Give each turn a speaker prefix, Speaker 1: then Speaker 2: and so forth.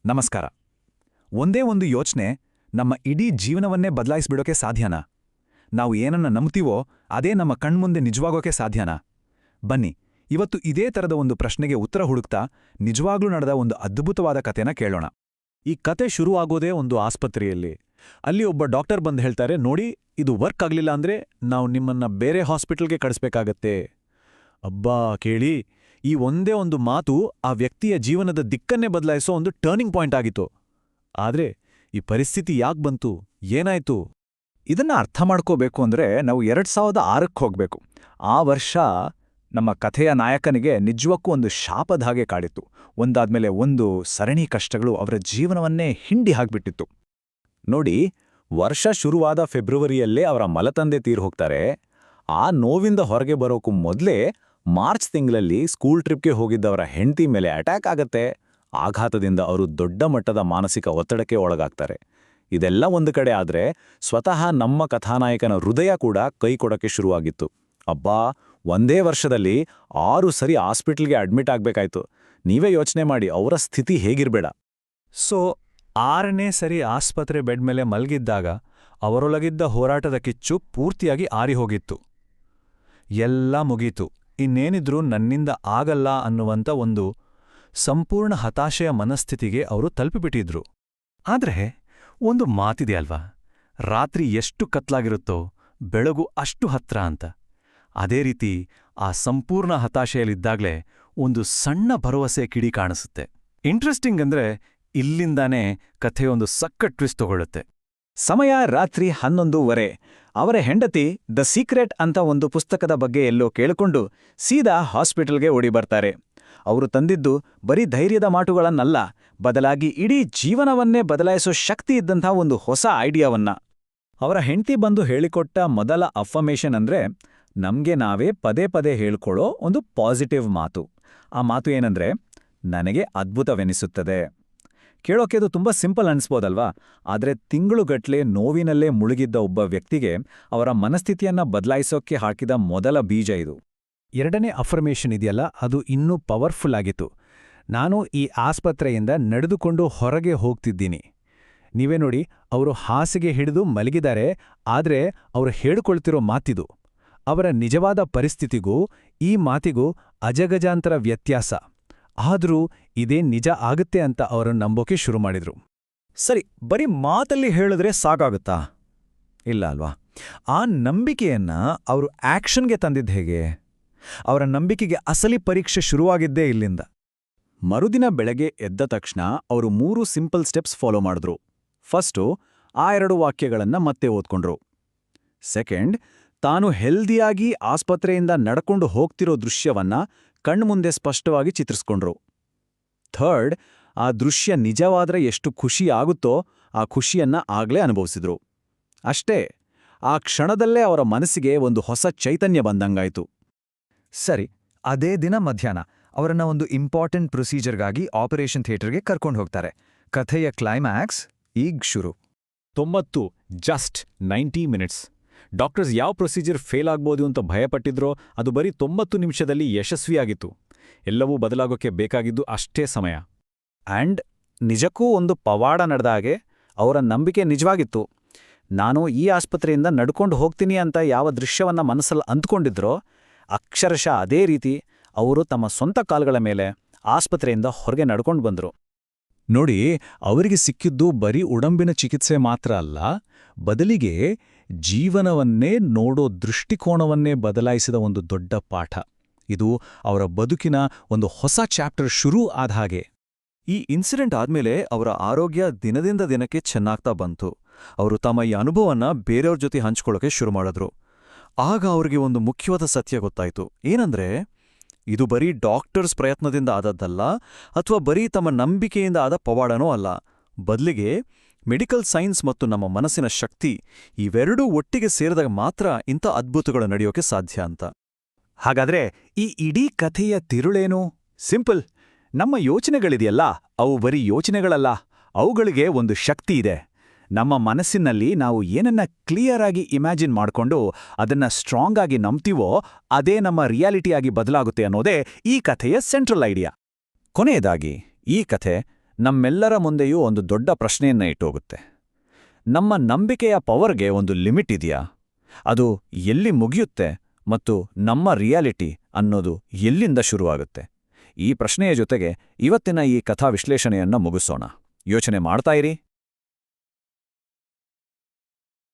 Speaker 1: ನಮಸ್ಕಾರ. ಒಂದೇ ಒಂದು ಯೋಚನೆ ನಮ್ಮ ಇಡೀ ಜೀವನವನ್ನೇ ಬದಲಾಯಿಸ್ಬಿಡೋಕೆ ಸಾಧ್ಯನಾ? ನಾವು ಏನನ್ನ ನಂಬ್ತೀವೋ ಅದೇ ನಮ್ಮ ಕಣ್ಮುಂದೆ ನಿಜವಾಗೋಕೆ ಸಾಧ್ಯನಾ? ಬನ್ನಿ, ಇವತ್ತು ಇದೇ ಥರದ ಒಂದು ಪ್ರಶ್ನೆಗೆ ಉತ್ತರ ಹುಡುಕ್ತಾ ನಿಜವಾಗ್ಲೂ ನಡೆದ ಒಂದು ಅದ್ಭುತವಾದ ಕಥೆನ ಕೇಳೋಣ. ಈ ಕತೆ ಶುರುವಾಗೋದೇ ಒಂದು ಆಸ್ಪತ್ರೆಯಲ್ಲಿ. ಅಲ್ಲಿ ಒಬ್ಬ ಡಾಕ್ಟರ್ ಬಂದು ಹೇಳ್ತಾರೆ, ನೋಡಿ, ಇದು ವರ್ಕ್ ಆಗ್ಲಿಲ್ಲ ಅಂದ್ರೆ ನಾವು ನಿಮ್ಮನ್ನ ಬೇರೆ ಹಾಸ್ಪಿಟಲ್ಗೆ ಕಳಿಸ್ಬೇಕಾಗತ್ತೆ. ಅಬ್ಬಾ ಕೇಳಿ, ಈ ಒಂದೇ ಒಂದು ಮಾತು ಆ ವ್ಯಕ್ತಿಯ ಜೀವನದ ದಿಕ್ಕನ್ನೇ ಬದಲಾಯಿಸೋ ಒಂದು ಟರ್ನಿಂಗ್ ಪಾಯಿಂಟ್ ಆಗಿತ್ತು. ಆದ್ರೆ ಈ ಪರಿಸ್ಥಿತಿ ಯಾಕೆ ಬಂತು, ಏನಾಯ್ತು?
Speaker 2: ಇದನ್ನ ಅರ್ಥ ಮಾಡ್ಕೋಬೇಕು ಅಂದ್ರೆ ನಾವು 2006ಕ್ಕೆ ಹೋಗ್ಬೇಕು. ಆ ವರ್ಷ ನಮ್ಮ ಕಥೆಯ ನಾಯಕನಿಗೆ ನಿಜಕ್ಕೂ ಒಂದು ಶಾಪದ ಹಾಗೆ ಕಾಡಿತ್ತು. ಒಂದಾದ್ಮೇಲೆ ಒಂದು ಸರಣಿ ಕಷ್ಟಗಳು ಅವರ ಜೀವನವನ್ನೇ ಹಿಂಡಿ ಹಾಕ್ಬಿಟ್ಟಿತ್ತು. ನೋಡಿ, ವರ್ಷ ಶುರುವಾದ ಫೆಬ್ರವರಿಯಲ್ಲೇ ಅವರ ಮಲತಂದೆ ತೀರ್ ಹೋಗ್ತಾರೆ. ಆ ನೋವಿಂದ ಹೊರಗೆ ಬರೋಕ್ಕೂ ಮೊದಲೇ ಮಾರ್ಚ್ ತಿಂಗಳಲ್ಲಿ ಸ್ಕೂಲ್ ಟ್ರಿಪ್ಗೆ ಹೋಗಿದ್ದವರ ಹೆಂಡತಿ ಮೇಲೆ ಅಟ್ಯಾಕ್ ಆಗತ್ತೆ. ಆಘಾತದಿಂದ ಅವರು ದೊಡ್ಡ ಮಟ್ಟದ ಮಾನಸಿಕ ಒತ್ತಡಕ್ಕೆ ಒಳಗಾಗ್ತಾರೆ. ಇದೆಲ್ಲ ಒಂದು ಕಡೆ ಆದ್ರೆ ಸ್ವತಃ ನಮ್ಮ ಕಥಾನಾಯಕನ ಹೃದಯ ಕೂಡ ಕೈ ಕೊಡಕ್ಕೆ ಶುರುವಾಗಿತ್ತು. ಅಬ್ಬಾ, ಒಂದೇ ವರ್ಷದಲ್ಲಿ 6 ಸರಿ ಹಾಸ್ಪಿಟಲ್ಗೆ ಅಡ್ಮಿಟ್ ಆಗ್ಬೇಕಾಯ್ತು. ನೀವೇ ಯೋಚನೆ ಮಾಡಿ ಅವರ ಸ್ಥಿತಿ ಹೇಗಿರ್ಬೇಡ.
Speaker 1: ಸೊ 6ನೇ ಸರಿ ಆಸ್ಪತ್ರೆ ಬೆಡ್ ಮೇಲೆ ಮಲಗಿದ್ದಾಗ ಅವರೊಳಗಿದ್ದ ಹೋರಾಟದ ಕಿಚ್ಚು ಪೂರ್ತಿಯಾಗಿ ಆರಿಹೋಗಿತ್ತು. ಎಲ್ಲ ಮುಗೀತು, ಇನ್ನೇನಿದ್ರೂ ನನ್ನಿಂದ ಆಗಲ್ಲ ಅನ್ನುವಂಥ ಒಂದು ಸಂಪೂರ್ಣ ಹತಾಶೆಯ ಮನಸ್ಥಿತಿಗೆ ಅವರು ತಲುಪಿಬಿಟ್ಟಿದ್ರು. ಆದ್ರೆ ಒಂದು ಮಾತಿದೆ ಅಲ್ವಾ, ರಾತ್ರಿ ಎಷ್ಟು ಕತ್ಲಾಗಿರುತ್ತೋ ಬೆಳಗು ಅಷ್ಟು ಹತ್ರ ಅಂತ. ಅದೇ ರೀತಿ ಆ ಸಂಪೂರ್ಣ ಹತಾಶೆಯಲ್ಲಿದ್ದಾಗ್ಲೇ ಒಂದು ಸಣ್ಣ ಭರವಸೆ ಕಿಡಿ ಕಾಣಿಸುತ್ತೆ. ಇಂಟ್ರೆಸ್ಟಿಂಗ್ ಅಂದ್ರೆ ಇಲ್ಲಿಂದಾನೇ ಕಥೆಯೊಂದು ಸಕ್ಕ ಟ್ವಿಸ್ಟ್ ತಗೊಳ್ಳುತ್ತೆ.
Speaker 2: ಸಮಯ ರಾತ್ರಿ 11:30. ಅವರ ಹೆಂಡತಿ ದ ಸೀಕ್ರೆಟ್ ಅಂತ ಒಂದು ಪುಸ್ತಕದ ಬಗ್ಗೆ ಎಲ್ಲೋ ಕೇಳಿಕೊಂಡು ಸೀದಾ ಹಾಸ್ಪಿಟಲ್ಗೆ ಓಡಿ ಬರ್ತಾರೆ. ಅವರು ತಂದಿದ್ದು ಬರೀ ಧೈರ್ಯದ ಮಾತುಗಳನ್ನಲ್ಲ, ಬದಲಾಗಿ ಇಡೀ ಜೀವನವನ್ನೇ ಬದಲಾಯಿಸೋ ಶಕ್ತಿ ಇದ್ದಂಥ ಒಂದು ಹೊಸ ಐಡಿಯಾವನ್ನ. ಅವರ ಹೆಂಡತಿ ಬಂದು ಹೇಳಿಕೊಟ್ಟ ಮೊದಲ ಅಫರ್ಮೇಷನ್ ಅಂದ್ರೆ ನಮ್ಗೆ ನಾವೇ ಪದೇ ಪದೇ ಹೇಳ್ಕೊಳ್ಳೋ ಒಂದು ಪಾಸಿಟಿವ್ ಮಾತು. ಆ ಮಾತು ಏನಂದ್ರೆ, ನನಗೆ ಅದ್ಭುತವೆನಿಸುತ್ತದೆ. ಕೇಳೋಕೆ ಅದು ತುಂಬ ಸಿಂಪಲ್ ಅನ್ಸ್ಬೋದಲ್ವಾ? ಆದರೆ ತಿಂಗಳುಗಟ್ಲೆ ನೋವಿನಲ್ಲೇ ಮುಳುಗಿದ್ದ ಒಬ್ಬ ವ್ಯಕ್ತಿಗೆ ಅವರ ಮನಸ್ಥಿತಿಯನ್ನ ಬದಲಾಯಿಸೋಕೆ ಹಾಕಿದ ಮೊದಲ ಬೀಜ ಇದು.
Speaker 1: ಎರಡನೇ ಅಫರ್ಮೇಷನ್ ಇದೆಯಲ್ಲ, ಅದು ಇನ್ನೂ ಪವರ್ಫುಲ್ ಆಗಿತ್ತು. ನಾನು ಈ ಆಸ್ಪತ್ರೆಯಿಂದ ನಡೆದುಕೊಂಡು ಹೊರಗೆ ಹೋಗ್ತಿದ್ದೀನಿ. ನೀವೇ ನೋಡಿ, ಅವರು ಹಾಸಿಗೆ ಹಿಡಿದು ಮಲಗಿದ್ದಾರೆ, ಆದ್ರೆ ಅವರು ಹೇಳಿಕೊಳ್ತಿರೋ ಮಾತಿದು. ಅವರ ನಿಜವಾದ ಪರಿಸ್ಥಿತಿಗೂ ಈ ಮಾತಿಗೂ ಅಜಗಜಾಂತರ ವ್ಯತ್ಯಾಸ. ಆದ್ರೂ ಇದೇ ನಿಜ ಆಗುತ್ತೆ ಅಂತ ಅವರು ನಂಬೋಕೆ ಶುರು ಮಾಡಿದ್ರು.
Speaker 2: ಸರಿ, ಬರೀ ಮಾತಲ್ಲಿ ಹೇಳಿದ್ರೆ ಸಾಕಾಗುತ್ತಾ? ಇಲ್ಲ ಅಲ್ವಾ? ಆ ನಂಬಿಕೆಯನ್ನ ಅವರು ಆಕ್ಷನ್ಗೆ ತಂದಿದ್ದು ಹೇಗೆ? ಅವರ ನಂಬಿಕೆಗೆ ಅಸಲಿ ಪರೀಕ್ಷೆ ಶುರುವಾಗಿದ್ದೇ ಇಲ್ಲಿಂದ. ಮರುದಿನ ಬೆಳಗ್ಗೆ ಎದ್ದ ತಕ್ಷಣ ಅವರು 3 ಸಿಂಪಲ್ ಸ್ಟೆಪ್ಸ್ ಫಾಲೋ ಮಾಡಿದ್ರು. ಫಸ್ಟು, ಆ 2 ವಾಕ್ಯಗಳನ್ನ ಮತ್ತೆ ಓದ್ಕೊಂಡ್ರು. ಸೆಕೆಂಡ್, ತಾನು ಹೆಲ್ದಿಯಾಗಿ ಆಸ್ಪತ್ರೆಯಿಂದ ನಡ್ಕೊಂಡು ಹೋಗ್ತಿರೋ ದೃಶ್ಯವನ್ನ ಕಣ್ಮುಂದೆ ಸ್ಪಷ್ಟವಾಗಿ ಚಿತ್ರಿಸ್ಕೊಂಡ್ರು. ಥರ್ಡ್, ಆ ದೃಶ್ಯ ನಿಜವಾದ್ರೆ ಎಷ್ಟು ಖುಷಿ ಆಗುತ್ತೋ ಆ ಖುಷಿಯನ್ನ ಆಗ್ಲೇ ಅನುಭವಿಸಿದ್ರು. ಅಷ್ಟೇ, ಆ ಕ್ಷಣದಲ್ಲೇ ಅವರ ಮನಸ್ಸಿಗೆ ಒಂದು ಹೊಸ ಚೈತನ್ಯ ಬಂದಂಗಾಯ್ತು.
Speaker 3: ಸರಿ, ಅದೇ ದಿನ ಮಧ್ಯಾಹ್ನ ಅವರನ್ನ ಒಂದು ಇಂಪಾರ್ಟೆಂಟ್ ಪ್ರೊಸೀಜರ್ಗಾಗಿ ಆಪರೇಷನ್ ಥಿಯೇಟರ್ಗೆ ಕರ್ಕೊಂಡು ಹೋಗ್ತಾರೆ. ಕಥೆಯ ಕ್ಲೈಮ್ಯಾಕ್ಸ್ ಈಗ ಶುರು.
Speaker 1: 90 ಜಸ್ಟ್ 90 ಮಿನಿಟ್ಸ್. ಡಾಕ್ಟರ್ಸ್ ಯಾವ ಪ್ರೊಸೀಜರ್ ಫೇಲ್ ಆಗ್ಬೋದು ಅಂತ ಭಯಪಟ್ಟಿದ್ರೋ ಅದು ಬರೀ 90 ನಿಮಿಷದಲ್ಲಿ ಯಶಸ್ವಿಯಾಗಿತ್ತು. ಎಲ್ಲವೂ ಬದಲಾಗೋಕೆ ಬೇಕಾಗಿದ್ದು ಅಷ್ಟೇ ಸಮಯ.
Speaker 2: ಆ್ಯಂಡ್ ನಿಜಕ್ಕೂ ಒಂದು ಪವಾಡ ನಡೆದಾಗೆ ಅವರ ನಂಬಿಕೆ ನಿಜವಾಗಿತ್ತು. ನಾನು ಈ ಆಸ್ಪತ್ರೆಯಿಂದ ನಡ್ಕೊಂಡು ಹೋಗ್ತೀನಿ ಅಂತ ಯಾವ ದೃಶ್ಯವನ್ನ ಮನಸ್ಸಲ್ಲಿ ಅಂದ್ಕೊಂಡಿದ್ರೋ ಅಕ್ಷರಶಃ ಅದೇ ರೀತಿ ಅವರು ತಮ್ಮ ಸ್ವಂತ ಕಾಲುಗಳ ಮೇಲೆ ಆಸ್ಪತ್ರೆಯಿಂದ ಹೊರಗೆ ನಡ್ಕೊಂಡು ಬಂದರು.
Speaker 1: ನೋಡಿ, ಅವರಿಗೆ ಸಿಕ್ಕಿದ್ದು ಬರೀ ಉಡಂಬಿನ ಚಿಕಿತ್ಸೆ ಮಾತ್ರ ಅಲ್ಲ, ಬದಲಿಗೆ ಜೀವನವನ್ನೇ ನೋಡೋ ದೃಷ್ಟಿಕೋನವನ್ನೇ ಬದಲಾಯಿಸಿದ ಒಂದು ದೊಡ್ಡ ಪಾಠ. ಇದು ಅವರ ಬದುಕಿನ ಒಂದು ಹೊಸ ಚಾಪ್ಟರ್ ಶುರು ಆದ ಹಾಗೆ.
Speaker 3: ಈ ಇನ್ಸಿಡೆಂಟ್ ಆದ್ಮೇಲೆ ಅವರ ಆರೋಗ್ಯ ದಿನದಿಂದ ದಿನಕ್ಕೆ ಚೆನ್ನಾಗ್ತಾ ಬಂತು. ಅವರು ತಮ್ಮ ಈ ಅನುಭವನ ಬೇರೆಯವ್ರ ಜೊತೆ ಹಂಚ್ಕೊಳ್ಳೋಕೆ ಶುರು ಮಾಡಿದ್ರು. ಆಗ ಅವರಿಗೆ ಒಂದು ಮುಖ್ಯವಾದ ಸತ್ಯ ಗೊತ್ತಾಯ್ತು. ಏನಂದ್ರೆ, ಇದು ಬರೀ ಡಾಕ್ಟರ್ಸ್ ಪ್ರಯತ್ನದಿಂದ ಆದದ್ದಲ್ಲ, ಅಥವಾ ಬರೀ ತಮ್ಮ ನಂಬಿಕೆಯಿಂದ ಆದ ಪವಾಡನೂ ಅಲ್ಲ. ಬದಲಿಗೆ ಮೆಡಿಕಲ್ ಸೈನ್ಸ್ ಮತ್ತು ನಮ್ಮ ಮನಸ್ಸಿನ ಶಕ್ತಿ ಇವೆರಡೂ ಒಟ್ಟಿಗೆ ಸೇರಿದಾಗ ಮಾತ್ರ ಇಂಥ ಅದ್ಭುತಗಳು ನಡೆಯೋಕೆ ಸಾಧ್ಯ ಅಂತ.
Speaker 2: ಹಾಗಾದ್ರೆ ಈ ಇಡೀ ಕಥೆಯ ತಿರುಳೇನು? ಸಿಂಪಲ್. ನಮ್ಮ ಯೋಚನೆಗಳಿದೆಯಲ್ಲ, ಅವು ಬರೀ ಯೋಚನೆಗಳಲ್ಲ, ಅವುಗಳಿಗೆ ಒಂದು ಶಕ್ತಿ ಇದೆ. ನಮ್ಮ ಮನಸ್ಸಿನಲ್ಲಿ ನಾವು ಏನನ್ನ ಕ್ಲಿಯರ್ ಆಗಿ ಇಮ್ಯಾಜಿನ್ ಮಾಡ್ಕೊಂಡು ಅದನ್ನ ಸ್ಟ್ರಾಂಗ್ ಆಗಿ ನಂಬ್ತೀವೋ ಅದೇ ನಮ್ಮ ರಿಯಾಲಿಟಿಯಾಗಿ ಬದಲಾಗುತ್ತೆ ಅನ್ನೋದೇ ಈ ಕಥೆಯ ಸೆಂಟ್ರಲ್ ಐಡಿಯಾ. ಕೊನೆಯದಾಗಿ, ಈ ಕಥೆ ನಮ್ಮೆಲ್ಲರ ಮುಂದೆಯೂ ಒಂದು ದೊಡ್ಡ ಪ್ರಶ್ನೆಯನ್ನ ಇಟ್ಟೋಗುತ್ತೆ. ನಮ್ಮ ನಂಬಿಕೆಯ ಪವರ್ಗೆ ಒಂದು ಲಿಮಿಟ್ ಇದೆಯಾ? ಅದು ಎಲ್ಲಿ ಮುಗಿಯುತ್ತೆ ಮತ್ತು ನಮ್ಮ ರಿಯಾಲಿಟಿ ಅನ್ನೋದು ಎಲ್ಲಿಂದ ಶುರುವಾಗುತ್ತೆ? ಈ ಪ್ರಶ್ನೆಯ ಜೊತೆಗೆ ಇವತ್ತಿನ ಈ ಕಥಾ ವಿಶ್ಲೇಷಣೆಯನ್ನ ಮುಗಿಸೋಣ. ಯೋಚನೆ ಮಾಡ್ತಾ ಇರಿ.